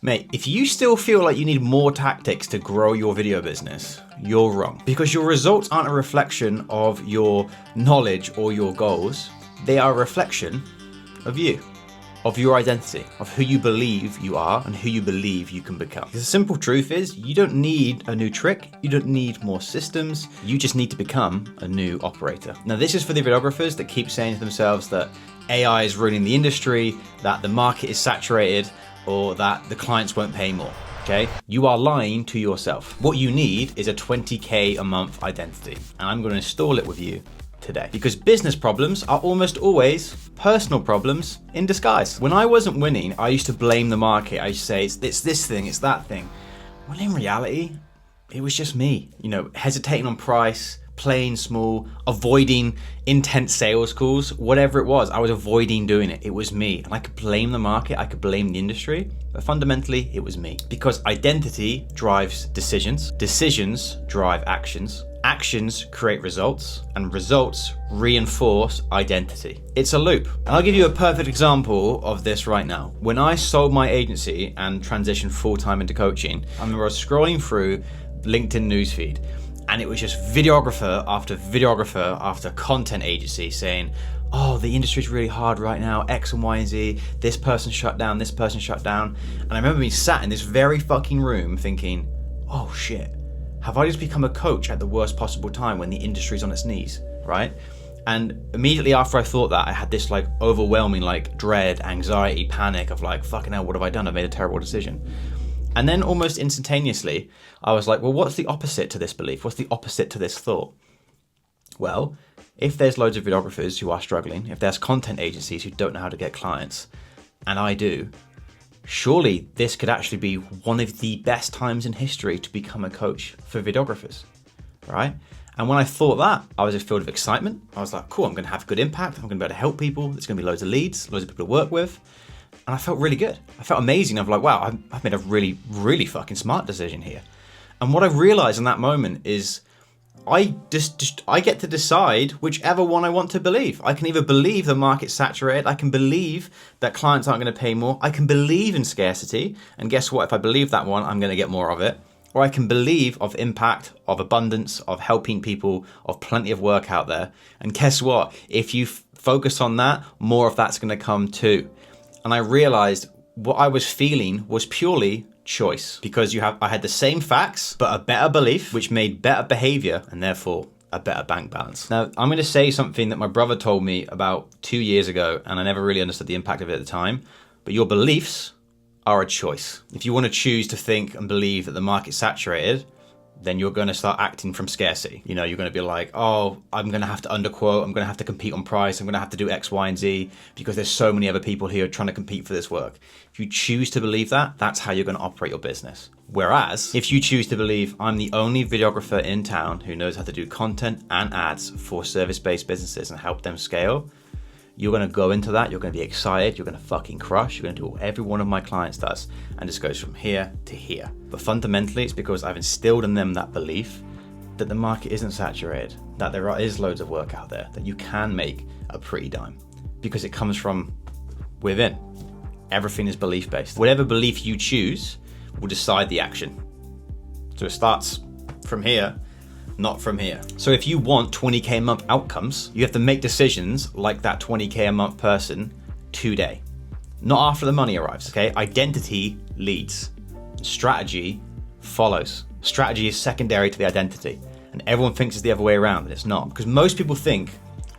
Mate, if you still feel like you need more tactics to grow your video business, you're wrong. Because your results aren't a reflection of your knowledge or your goals. They are a reflection of you, of your identity, of who you believe you are and who you believe you can become. The simple truth is you don't need a new trick. You don't need more systems. You just need to become a new operator. Now, this is for the videographers that keep saying to themselves that AI is ruining the industry, that the market is saturated, or that the clients won't pay more, okay? You are lying to yourself. What you need is a 20K a month identity, and I'm gonna install it with you today. Because business problems are almost always personal problems in disguise. When I wasn't winning, I used to blame the market. I used to say, it's this thing, it's that thing. Well, in reality, it was just me. You know, hesitating on price, playing small, avoiding intense sales calls, whatever it was, I was avoiding doing it. It was me. And I could blame the market, I could blame the industry, but fundamentally it was me. Because identity drives decisions, decisions drive actions, actions create results, and results reinforce identity. It's a loop. And I'll give you a perfect example of this right now. When I sold my agency and transitioned full-time into coaching, I remember I was scrolling through LinkedIn newsfeed, and it was just videographer after content agency saying, oh, the industry's really hard right now, X and Y and Z, this person shut down, this person shut down. And I remember being sat in this very fucking room thinking, oh shit, have I just become a coach at the worst possible time when the industry's on its knees, right? And immediately after I thought that, I had this like overwhelming like dread, anxiety, panic of like, fucking hell, what have I done? I've made a terrible decision. And then almost instantaneously, I was like, well, what's the opposite to this belief? What's the opposite to this thought? Well, if there's loads of videographers who are struggling, if there's content agencies who don't know how to get clients, and I do, surely this could actually be one of the best times in history to become a coach for videographers, right? And when I thought that, I was filled with excitement. I was like, cool, I'm gonna have good impact. I'm gonna be able to help people. There's gonna be loads of leads, loads of people to work with. And I felt really good. I felt amazing. I'm like, wow, I've made a really, really fucking smart decision here. And what I realized in that moment is I get to decide whichever one I want to believe. I can either believe the market's saturated, I can believe that clients aren't going to pay more, I can believe in scarcity, and guess what? If I believe that one, I'm going to get more of it. Or I can believe of impact, of abundance, of helping people, of plenty of work out there. And guess what? If you focus on that, more of that's going to come too. And I realized what I was feeling was purely choice, because I had the same facts, but a better belief, which made better behavior and therefore a better bank balance. Now, I'm going to say something that my brother told me about 2 years ago, and I never really understood the impact of it at the time, but your beliefs are a choice. If you want to choose to think and believe that the market's saturated, then you're going to start acting from scarcity. You know, you're going to be like, oh, I'm going to have to underquote, I'm going to have to compete on price, I'm going to have to do X, Y, and Z because there's so many other people here trying to compete for this work. If you choose to believe that, that's how you're going to operate your business. Whereas, if you choose to believe I'm the only videographer in town who knows how to do content and ads for service-based businesses and help them scale, you're going to go into that, you're going to be excited, you're going to fucking crush, you're going to do what every one of my clients does, and just goes from here to here. But fundamentally, it's because I've instilled in them that belief that the market isn't saturated, that there is loads of work out there, that you can make a pretty dime, because it comes from within. Everything is belief-based. Whatever belief you choose will decide the action. So it starts from here, not from here. So if you want 20K a month outcomes, you have to make decisions like that 20K a month person today, not after the money arrives, okay? Identity leads, strategy follows. Strategy is secondary to the identity, and everyone thinks it's the other way around, and it's not. Because most people think,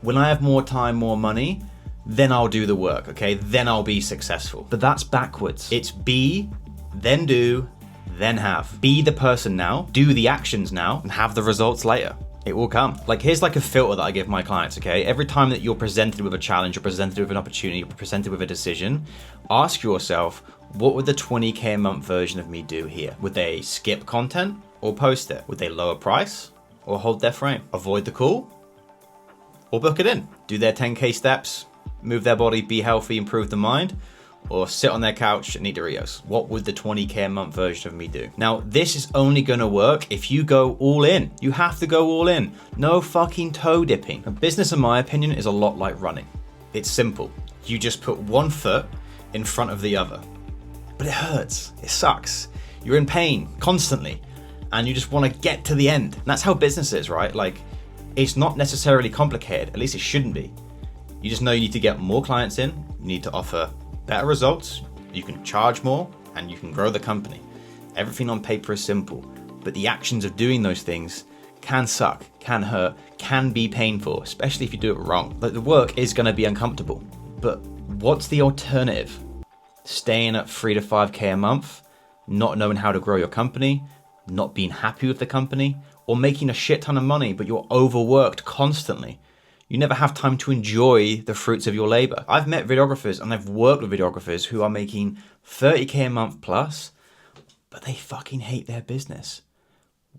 when I have more time, more money, then I'll do the work, okay? Then I'll be successful. But that's backwards. It's be, then do, then have. Be the person now, do the actions now, and have the results later. It will come. Like, here's like a filter that I give my clients, okay? Every time that you're presented with a challenge, you're presented with an opportunity, you're presented with a decision, ask yourself, what would the 20K a month version of me do here? Would they skip content or post it? Would they lower price or hold their frame? Avoid the call or book it in? Do their 10K steps, move their body, be healthy, improve the mind? Or sit on their couch and eat Doritos? What would the 20K a month version of me do? Now, this is only gonna work if you go all in. You have to go all in. No fucking toe dipping. A business, in my opinion, is a lot like running. It's simple. You just put one foot in front of the other. but it hurts, it sucks. You're in pain constantly, and you just want to get to the end. And that's how business is, right? Like, it's not necessarily complicated, at least it shouldn't be. You just know you need to get more clients in, you need to offer better results, you can charge more, and you can grow the company. Everything on paper is simple, but the actions of doing those things can suck, can hurt, can be painful, especially if you do it wrong. Like, the work is going to be uncomfortable, but what's the alternative? Staying at 3 to 5K a month, not knowing how to grow your company, not being happy with the company, or making a shit ton of money, but you're overworked constantly. You never have time to enjoy the fruits of your labor. I've met videographers and I've worked with videographers who are making 30K a month plus, but they fucking hate their business.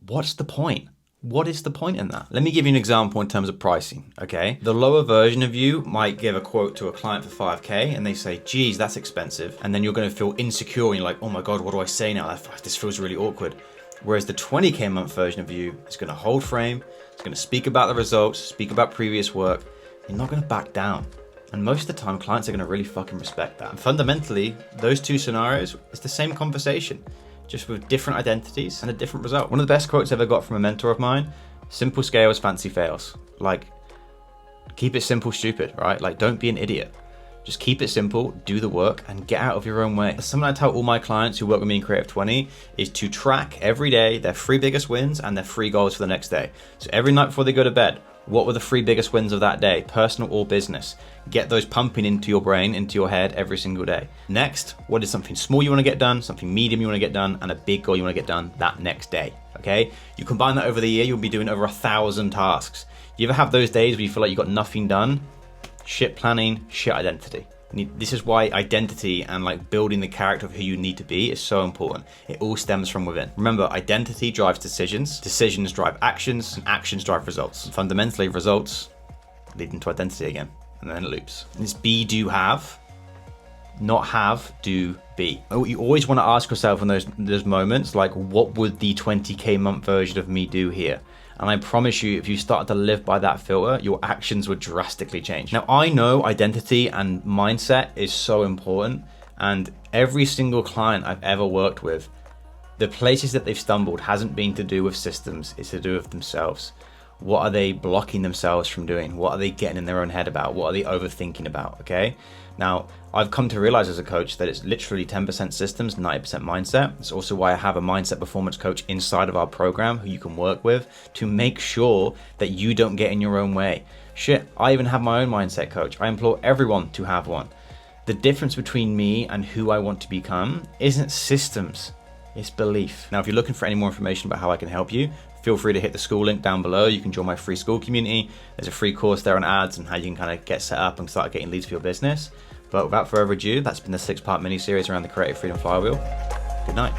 What's the point? What is the point in that? Let me give you an example in terms of pricing, okay? The lower version of you might give a quote to a client for 5K and they say, geez, that's expensive. And then you're gonna feel insecure and you're like, oh my God, what do I say now? This feels really awkward. Whereas the 20K a month version of you is gonna hold frame, it's gonna speak about the results, speak about previous work. You're not gonna back down. And most of the time, clients are gonna really fucking respect that. And fundamentally, those two scenarios, it's the same conversation, just with different identities and a different result. One of the best quotes I ever got from a mentor of mine, simple scales, fancy fails. Like, keep it simple, stupid, right? Like, don't be an idiot. Just keep it simple, do the work, and get out of your own way. Something I tell all my clients who work with me in Creative 20 is to track every day their 3 biggest wins and their 3 goals for the next day. So every night before they go to bed, what were the 3 biggest wins of that day, personal or business? Get those pumping into your brain, into your head every single day. Next, what is something small you want to get done, something medium you want to get done, and a big goal you want to get done that next day, okay? You combine that over the year, you'll be doing over 1,000 tasks. You ever have those days where you feel like you got nothing done? Shit planning, shit identity. This is why identity and like building the character of who you need to be is so important. It all stems from within. Remember, identity drives decisions, decisions drive actions, and actions drive results. And fundamentally, results lead into identity again, and then it loops. And it's be, do, have, not have, do, be. You always want to ask yourself in those moments, like, what would the 20K month version of me do here? And I promise you, if you start to live by that filter, your actions would drastically change. Now, I know identity and mindset is so important, and every single client I've ever worked with, the places that they've stumbled hasn't been to do with systems, it's to do with themselves. What are they blocking themselves from doing? What are they getting in their own head about? What are they overthinking about, okay? Now, I've come to realize as a coach that it's literally 10% systems, 90% mindset. It's also why I have a mindset performance coach inside of our program who you can work with to make sure that you don't get in your own way. Shit, I even have my own mindset coach. I implore everyone to have one. The difference between me and who I want to become isn't systems, it's belief. Now, if you're looking for any more information about how I can help you, feel free to hit the school link down below. You can join my free school community. There's a free course there on ads and how you can kind of get set up and start getting leads for your business. But without further ado, that's been the 6-part mini series around the Creative Freedom Flywheel. Good night.